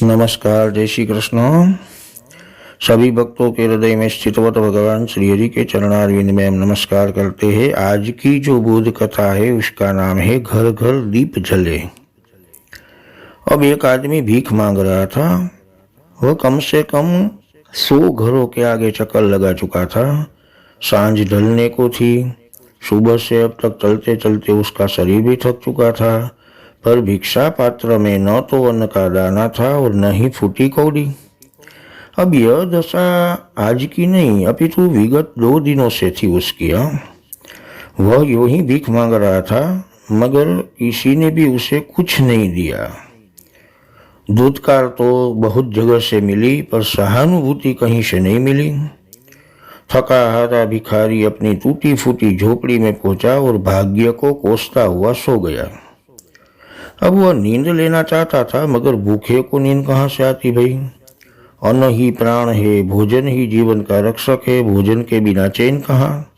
नमस्कार, जय श्री कृष्ण। सभी भक्तों के हृदय में स्थितवत भगवान श्री हरि के चरणारविंद में हम नमस्कार करते हैं। आज की जो बोध कथा है उसका नाम है घर घर दीप जले। अब एक आदमी भीख मांग रहा था। वह कम से कम 100 घरों के आगे चक्कर लगा चुका था। सांझ ढलने को थी। सुबह से अब तक चलते चलते उसका शरीर भी थक चुका था, पर भिक्षा पात्र में न तो अन्न का दाना था और न ही फूटी कौड़ी। अब यह दशा आज की नहीं अपितु विगत 2 दिनों से थी उसकी। वह यूं ही भीख मांग रहा था, मगर किसी ने भी उसे कुछ नहीं दिया। दूधकार तो बहुत जगह से मिली, पर सहानुभूति कहीं से नहीं मिली। थका हारा भिखारी अपनी टूटी फूटी झोपड़ी में पहुंचा और भाग्य को कोसता हुआ सो गया। अब वह नींद लेना चाहता था, मगर भूखे को नींद कहाँ से आती भाई। अन्न ही प्राण है, भोजन ही जीवन का रक्षक है, भोजन के बिना चैन कहाँ।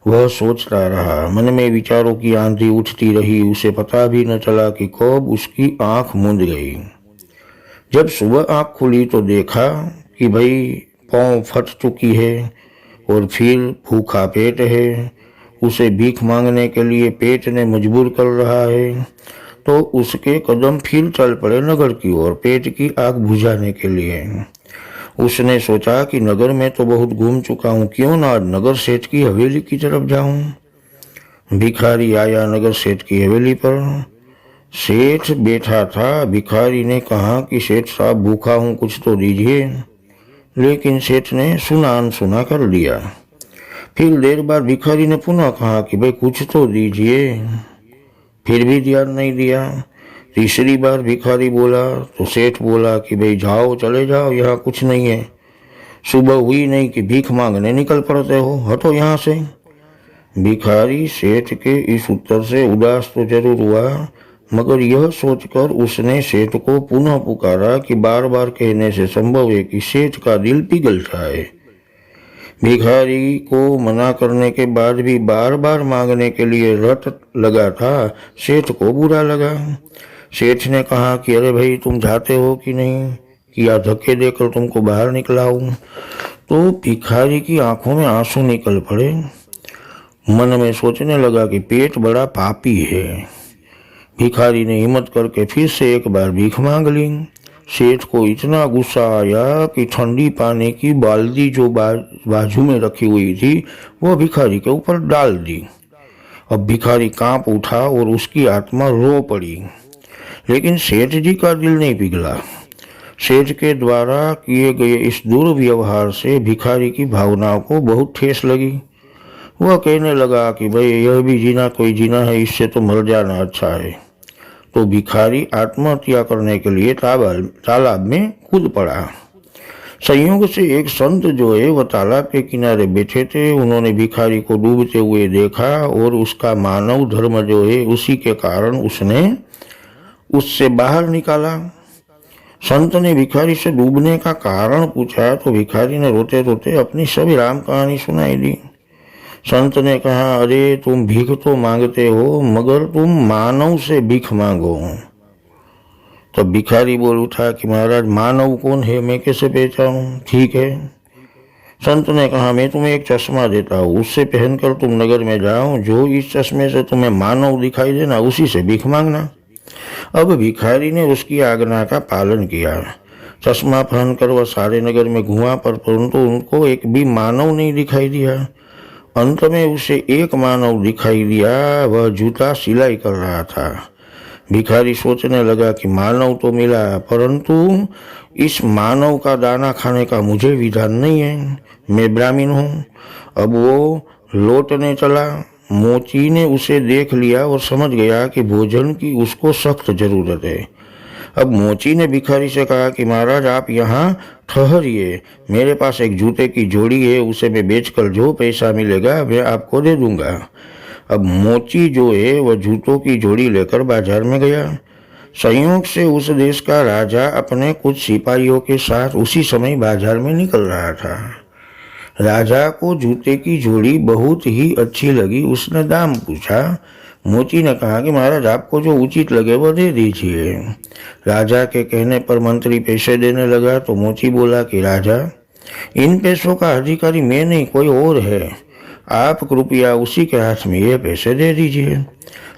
वह सोचता रहा, मन में विचारों की आंधी उठती रही। उसे पता भी न चला कि कब उसकी आंख मूंद गई। जब सुबह आंख खुली तो देखा कि भाई पाँव फट चुकी है और फिर भूखा पेट है। उसे भीख मांगने के लिए पेट ने मजबूर कर रहा है, तो उसके कदम फिर चल पड़े नगर की ओर, पेट की आग बुझाने के लिए। उसने सोचा कि नगर में तो बहुत घूम चुका हूँ, क्यों ना आज नगर सेठ की हवेली की तरफ जाऊं। भिखारी आया नगर सेठ की हवेली पर। सेठ बैठा था। भिखारी ने कहा कि सेठ साहब भूखा हूँ, कुछ तो दीजिए। लेकिन सेठ ने सुना अनसुना कर दिया। फिर देर बाद भिखारी ने पुनः कहा कि भाई कुछ तो दीजिए। फिर भी ध्यान नहीं दिया। तीसरी बार भिखारी बोला तो सेठ बोला कि भाई जाओ, चले जाओ, यहाँ कुछ नहीं है। सुबह हुई नहीं कि भीख मांगने निकल पड़ते हो, हटो यहाँ से। भिखारी सेठ के इस उत्तर से उदास तो जरूर हुआ, मगर यह सोचकर उसने सेठ को पुनः पुकारा कि बार बार कहने से संभव है कि सेठ का दिल पिघल जाए। भिखारी को मना करने के बाद भी बार बार मांगने के लिए रट लगा था। सेठ को बुरा लगा। सेठ ने कहा कि अरे भाई तुम जाते हो कि नहीं, कि या धक्के देकर तुमको बाहर निकलाऊं। तो भिखारी की आंखों में आंसू निकल पड़े। मन में सोचने लगा कि पेट बड़ा पापी है। भिखारी ने हिम्मत करके फिर से एक बार भीख मांग ली। सेठ को इतना गुस्सा आया कि ठंडी पानी की बाल्टी जो बाजू में रखी हुई थी वो भिखारी के ऊपर डाल दी। अब भिखारी कांप उठा और उसकी आत्मा रो पड़ी। लेकिन सेठ जी का दिल नहीं पिघला। सेठ के द्वारा किए गए इस दुर्व्यवहार से भिखारी की भावनाओं को बहुत ठेस लगी। वह कहने लगा कि भाई यह भी जीना कोई जीना है, इससे तो मर जाना अच्छा है। तो भिखारी आत्महत्या करने के लिए तालाब में कूद पड़ा। संयोग से एक संत जो है वह तालाब के किनारे बैठे थे। उन्होंने भिखारी को डूबते हुए देखा और उसका मानव धर्म जो है उसी के कारण उसने उससे बाहर निकाला। संत ने भिखारी से डूबने का कारण पूछा तो भिखारी ने रोते रोते अपनी सभी राम कहानी सुनाई दी। संत ने कहा, अरे तुम भीख तो मांगते हो, मगर तुम मानव से भीख मांगो। तब भिखारी बोल उठा कि महाराज मानव कौन है, मैं कैसे पहचानूं। ठीक है। संत ने कहा, मैं तुम्हें एक चश्मा देता हूँ, उससे पहनकर तुम नगर में जाओ, जो इस चश्मे से तुम्हें मानव दिखाई देना उसी से भीख मांगना। अब भिखारी ने उसकी आज्ञा का पालन किया। चश्मा पहनकर वह सारे नगर में घुमा, परंतु उनको एक भी मानव नहीं दिखाई दिया। अंत में उसे एक मानव दिखाई दिया। वह जूता सिलाई कर रहा था। भिखारी सोचने लगा कि मानव तो मिला, परंतु इस मानव का दाना खाने का मुझे विधान नहीं है, मैं ब्राह्मण हूँ। अब वो लौटने चला। मोची ने उसे देख लिया और समझ गया कि भोजन की उसको सख्त जरूरत है। अब मोची ने भिखारी से कहा कि महाराज आप यहाँ ठहरिए, मेरे पास एक जूते की जोड़ी है, उसे मैं बेचकर जो पैसा मिलेगा मैं आपको दे दूंगा। अब मोची जो है वह जूतों की जोड़ी लेकर बाजार में गया। संयोग से उस देश का राजा अपने कुछ सिपाहियों के साथ उसी समय बाजार में निकल रहा था। राजा को जूते की जोड़ी बहुत ही अच्छी लगी। उसने दाम पूछा मोची ने कहा कि महाराज आपको जो उचित लगे वो दे दीजिए। राजा के कहने पर मंत्री पैसे देने लगा तो मोची बोला कि राजा, इन पैसों का अधिकारी मैं नहीं कोई और है, आप कृपया उसी के हाथ में ये पैसे दे दीजिए।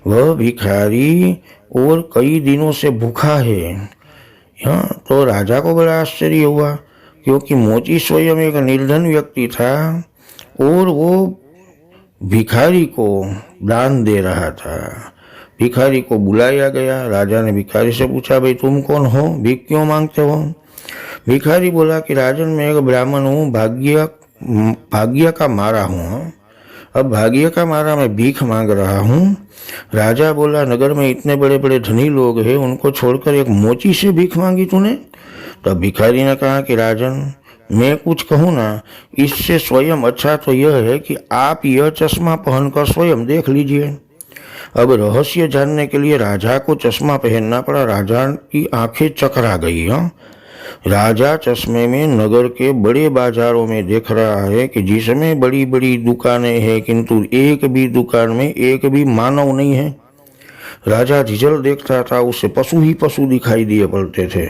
वह भिखारी और कई दिनों से भूखा है। हाँ, तो राजा को बड़ा आश्चर्य हुआ क्योंकि मोची स्वयं एक निर्धन व्यक्ति था और वो भिखारी को दान दे रहा था। भिखारी को बुलाया गया। राजा ने भिखारी से पूछा, भाई तुम कौन हो, भीख क्यों मांगते हो? भिखारी बोला कि राजन मैं एक ब्राह्मण हूँ, भाग्य का मारा हूँ। अब भाग्य का मारा मैं भीख मांग रहा हूँ। राजा बोला, नगर में इतने बड़े बड़े धनी लोग हैं, उनको छोड़कर एक मोची से भीख मांगी तूने? तब भिखारी ने कहा कि राजन मैं कुछ कहूँ ना, इससे स्वयं अच्छा तो यह है कि आप यह चश्मा पहनकर स्वयं देख लीजिए। अब रहस्य जानने के लिए राजा को चश्मा पहनना पड़ा। राजा की आंखें चकरा गई। राजा चश्मे में नगर के बड़े बाजारों में देख रहा है कि जिसमें बड़ी बड़ी दुकानें हैं किंतु एक भी दुकान में एक भी मानव नहीं है। राजा जिजल देखता था, उसे पशु ही पशु दिखाई दिए पड़ते थे।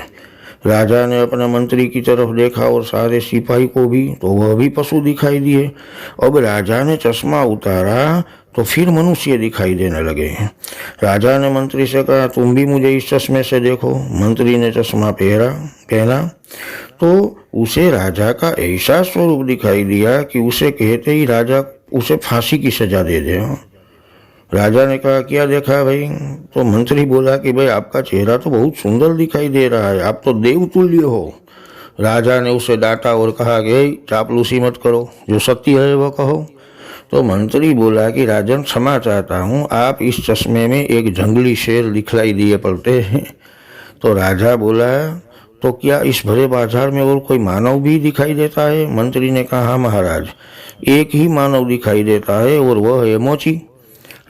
राजा ने अपने मंत्री की तरफ देखा और सारे सिपाही को भी, तो वह भी पशु दिखाई दिए। अब राजा ने चश्मा उतारा तो फिर मनुष्य दिखाई देने लगे। राजा ने मंत्री से कहा, तुम भी मुझे इस चश्मे से देखो। मंत्री ने चश्मा पहना तो उसे राजा का ऐसा स्वरूप दिखाई दिया कि उसे कहते ही राजा उसे फांसी की सजा दे दे। राजा ने कहा, क्या देखा भाई? तो मंत्री बोला कि भाई आपका चेहरा तो बहुत सुंदर दिखाई दे रहा है, आप तो देवतुल्य हो। राजा ने उसे डांटा और कहा कि चापलूसी मत करो, जो सत्य है वह कहो। तो मंत्री बोला कि राजन क्षमा चाहता हूँ, आप इस चश्मे में एक जंगली शेर दिखलाई दिए पड़ते हैं। तो राजा बोला, तो क्या इस भरे बाजार में और कोई मानव भी दिखाई देता है? मंत्री ने कहा, हाँ महाराज, एक ही मानव दिखाई देता है और वह है मोची।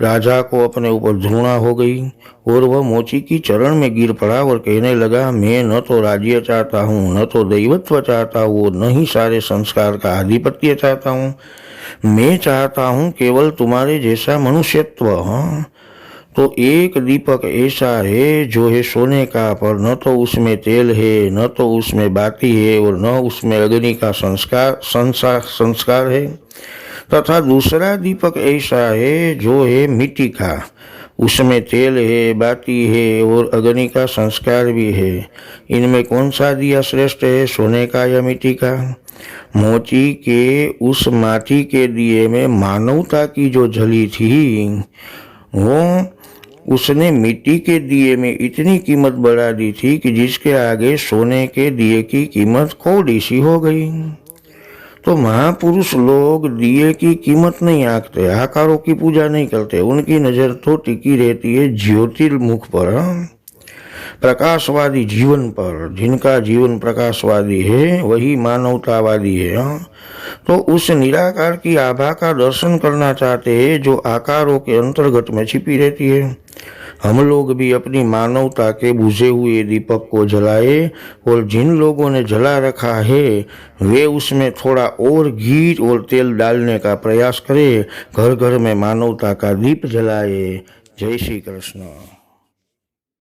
राजा को अपने ऊपर घृणा हो गई और वह मोची की चरण में गिर पड़ा और कहने लगा, मैं न तो राज्य चाहता हूँ, न तो दैवत्व चाहता हूँ, न ही सारे संस्कार का आधिपत्य चाहता हूँ। मैं चाहता हूँ केवल तुम्हारे जैसा मनुष्यत्व। हाँ, तो एक दीपक ऐसा है जो है सोने का, पर न तो उसमें तेल है, न तो उसमें बाती है और न उसमें अग्नि का संस्कार है। तथा दूसरा दीपक ऐसा है जो है मिट्टी का, उसमें तेल है, बाती है और अग्नि का संस्कार भी है। इनमें कौन सा दिया श्रेष्ठ है, सोने का या मिट्टी का? मोची के उस माटी के दिए में मानवता की जो झली थी, वो उसने मिट्टी के दिए में इतनी कीमत बढ़ा दी थी कि जिसके आगे सोने के दिए की कीमत कौड़ी सी हो गई। तो महापुरुष लोग दिए की कीमत नहीं आंकते, आकारों की पूजा नहीं करते, उनकी नजर तो टिकी रहती है ज्योतिर्मुख पर, प्रकाशवादी जीवन पर। जिनका जीवन प्रकाशवादी है वही मानवतावादी है। तो उस निराकार की आभा का दर्शन करना चाहते हैं जो आकारों के अंतर्गत में छिपी रहती है। हम लोग भी अपनी मानवता के बुझे हुए दीपक को जलाए और जिन लोगों ने जला रखा है वे उसमें थोड़ा और घी और तेल डालने का प्रयास करें, घर घर में मानवता का दीप जलाए। जय श्री कृष्ण।